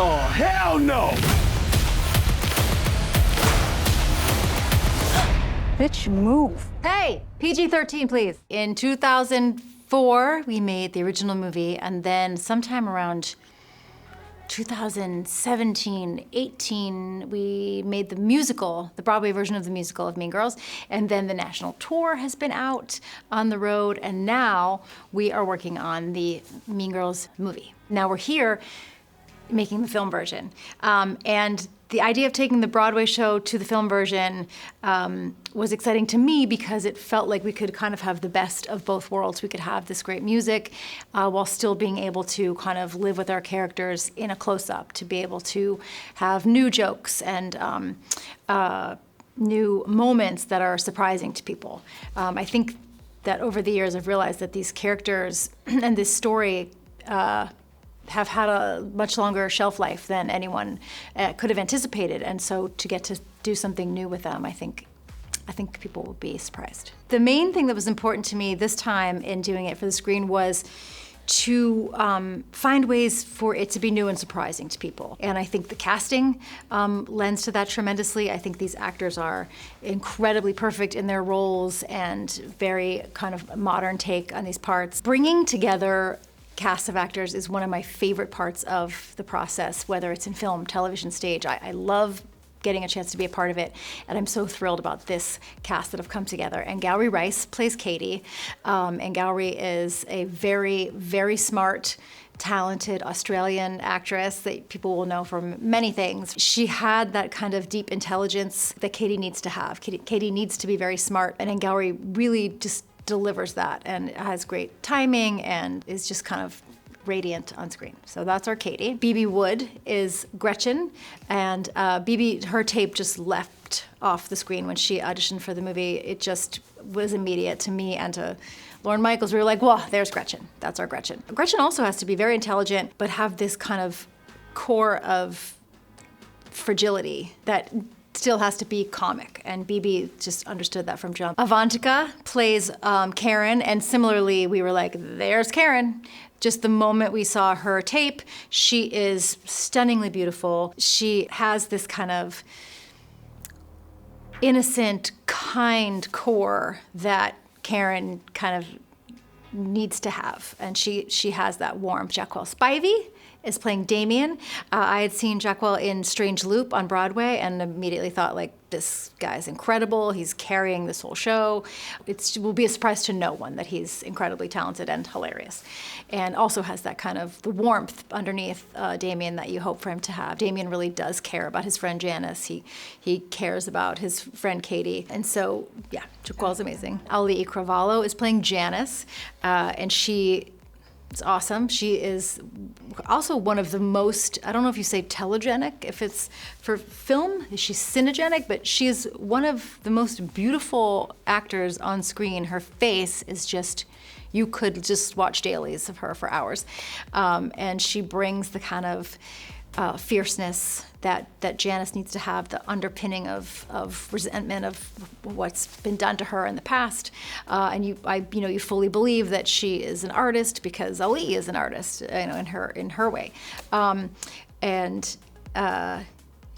Oh, hell no! Bitch, move. Hey, PG-13, please. In 2004, we made the original movie, and then sometime around 2017, 18, we made the musical, the Broadway version of the musical of Mean Girls, and then the national tour has been out on the road, and now we are working on the Mean Girls movie. Now we're here making the film version. And the idea of taking the Broadway show to the film version was exciting to me because it felt like we could kind of have the best of both worlds. We could have this great music while still being able to kind of live with our characters in a close-up, to be able to have new jokes and new moments that are surprising to people. I think that over the years I've realized that these characters and this story have had a much longer shelf life than anyone could have anticipated, and so to get to do something new with them, I think people will be surprised. The main thing that was important to me this time in doing it for the screen was to find ways for it to be new and surprising to people. And I think the casting lends to that tremendously. I think these actors are incredibly perfect in their roles and very kind of modern take on these parts. Bringing together cast of actors is one of my favorite parts of the process, whether it's in film, television, stage. I love getting a chance to be a part of it, and I'm so thrilled about this cast that have come together. Angourie Rice plays Katie. Angourie is a very, very smart, talented Australian actress that people will know from many things. She had that kind of deep intelligence that Katie needs to have. Katie needs to be very smart, and Angourie really just delivers that and has great timing and is just kind of radiant on screen. So that's our Katie. Bebe Wood is Gretchen, and Bebe, her tape just left off the screen when she auditioned for the movie. It just was immediate to me and to Lorne Michaels. We were like, well, there's Gretchen. That's our Gretchen. Gretchen also has to be very intelligent, but have this kind of core of fragility that still has to be comic, and Bebe just understood that from jump. Avantika plays Karen, and similarly, we were like, there's Karen. Just the moment we saw her tape, she is stunningly beautiful. She has this kind of innocent, kind core that Karen kind of needs to have, and she has that warmth. Jaquel Spivey is playing Damien. I had seen Jaquel in Strange Loop on Broadway and immediately thought, like, this guy's incredible. He's carrying this whole show. It will be a surprise to no one that he's incredibly talented and hilarious. And also has that kind of the warmth underneath Damien that you hope for him to have. Damien really does care about his friend Janice. He cares about his friend Katie. And so, yeah, Jaquel's amazing. Auliʻi Cravalho is playing Janice, and she is awesome. She is also one of the most, I don't know if you say telegenic, if it's for film, she's cinegenic, but she is one of the most beautiful actors on screen. Her face is just, you could just watch dailies of her for hours. And she brings the kind of fierceness that Janice needs to have, the underpinning of resentment of what's been done to her in the past, and you fully believe that she is an artist because Auliʻi is an artist, in her way,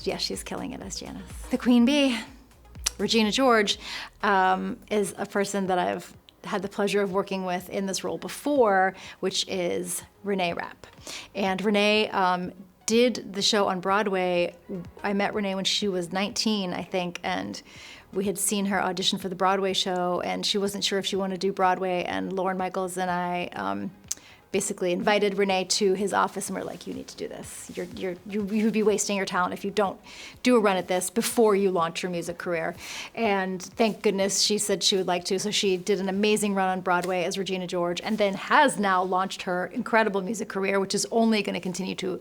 yeah, she's killing it as Janice. The Queen Bee, Regina George, is a person that I've had the pleasure of working with in this role before, which is Reneé Rapp, and Reneé did the show on Broadway. I met Reneé when she was 19, I think, and we had seen her audition for the Broadway show, and she wasn't sure if she wanted to do Broadway, and Lorne Michaels and I basically invited Reneé to his office, and we're like, you need to do this. You would be wasting your talent if you don't do a run at this before you launch your music career. And thank goodness she said she would like to, so she did an amazing run on Broadway as Regina George, and then has now launched her incredible music career, which is only going to continue to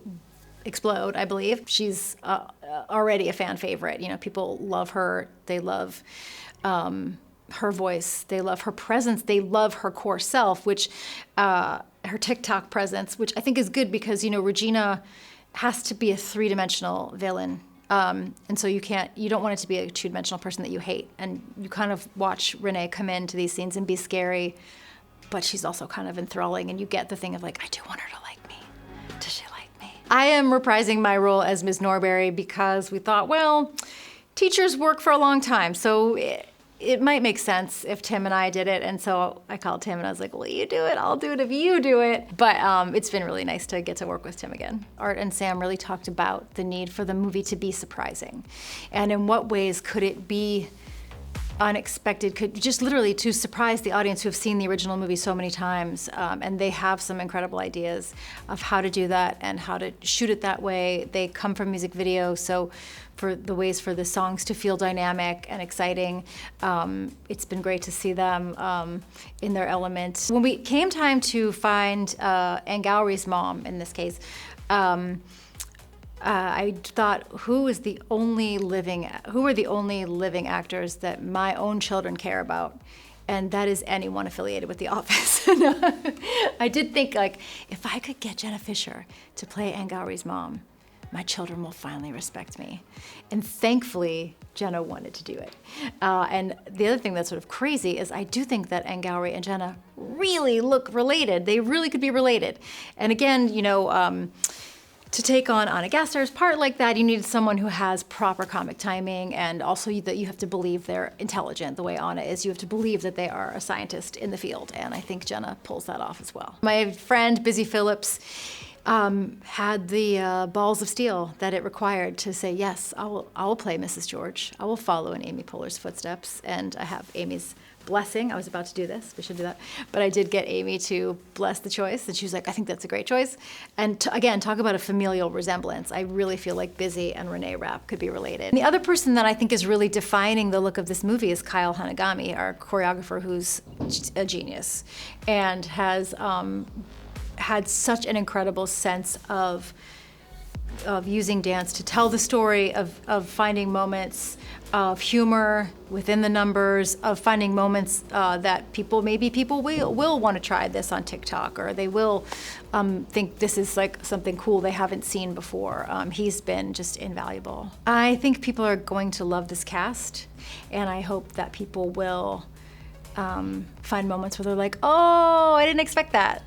explode, I believe. She's already a fan favorite. People love her. They love her voice. They love her presence. They love her core self, which her TikTok presence, which I think is good because Regina has to be a three-dimensional villain. And so you don't want it to be a two-dimensional person that you hate. And you kind of watch Reneé come into these scenes and be scary, but she's also kind of enthralling, and you get the thing of like, I do want her to like me. Does she like me? I am reprising my role as Ms. Norbury because we thought, well, teachers work for a long time, so it might make sense if Tim and I did it. And so I called Tim and I was like, will you do it? I'll do it if you do it. But it's been really nice to get to work with Tim again. Art and Sam really talked about the need for the movie to be surprising. And in what ways could it be unexpected, could just literally to surprise the audience who have seen the original movie so many times. And they have some incredible ideas of how to do that and how to shoot it that way. They come from music video, so for the ways for the songs to feel dynamic and exciting. It's been great to see them in their element. When we came time to find Angourie's mom, in this case, I thought, who are the only living actors that my own children care about? And that is anyone affiliated with The Office. I did think, like, if I could get Jenna Fischer to play Angourie's mom, my children will finally respect me. And thankfully, Jenna wanted to do it. And the other thing that's sort of crazy is I do think that Angourie and Jenna really look related. They really could be related. And again, you know, to take on Anna Gaster's part like that, you need someone who has proper comic timing, and also that you have to believe they're intelligent the way Anna is. You have to believe that they are a scientist in the field, and I think Jenna pulls that off as well. My friend, Busy Phillips, had the balls of steel that it required to say, yes, I will play Mrs. George. I will follow in Amy Poehler's footsteps, and I have Amy's blessing. I was about to do this, we should do that. But I did get Amy to bless the choice, and she was like, I think that's a great choice. And again, talk about a familial resemblance. I really feel like Busy and Reneé Rapp could be related. And the other person that I think is really defining the look of this movie is Kyle Hanagami, our choreographer, who's a genius and has had such an incredible sense of using dance to tell the story, of finding moments of humor within the numbers, of finding moments that maybe people will want to try this on TikTok, or they will think this is like something cool they haven't seen before. He's been just invaluable. I think people are going to love this cast, and I hope that people will find moments where they're like, oh, I didn't expect that.